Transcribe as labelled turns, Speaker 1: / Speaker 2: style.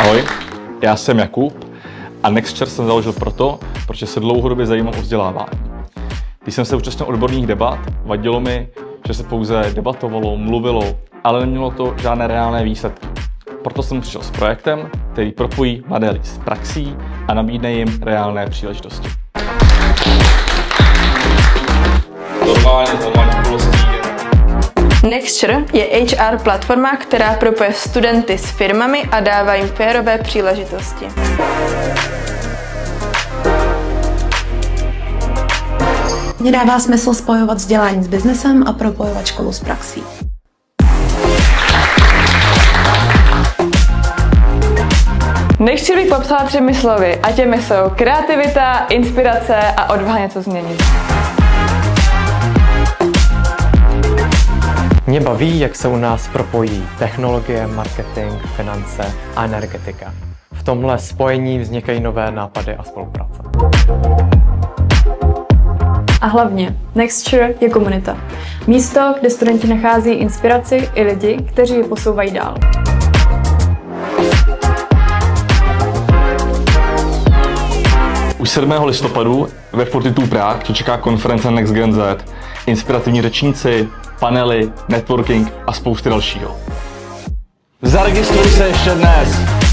Speaker 1: Ahoj, já jsem Jakub a Nextshare jsem založil proto, protože se dlouhodobě zajímám o vzdělávání. Když jsem se účastnil odborných debat, vadilo mi, že se pouze debatovalo, mluvilo, ale nemělo to žádné reálné výsledky. Proto jsem přišel s projektem, který propojí mladé lidi s praxí a nabídne jim reálné příležitosti. Normálně
Speaker 2: Nextshare je HR platforma, která propoje studenty s firmami a dává jim férové příležitosti.
Speaker 3: Mně dává smysl spojovat vzdělání s biznesem a propojovat školu s praxí.
Speaker 2: Nextshare bych popsala 3 slovy a těmi jsou kreativita, inspirace a odvaha něco změnit.
Speaker 4: Mě baví, jak se u nás propojí technologie, marketing, finance a energetika. V tomhle spojení vznikají nové nápady a spolupráce.
Speaker 5: A hlavně, Nextshare je komunita. Místo, kde studenti nachází inspiraci i lidi, kteří ji posouvají dál.
Speaker 1: Už 7. listopadu ve Fortitude Prague tě čeká konference Next Gen Z, inspirativní řečníci, panely, networking a spousty dalšího. Zaregistruj se ještě dnes!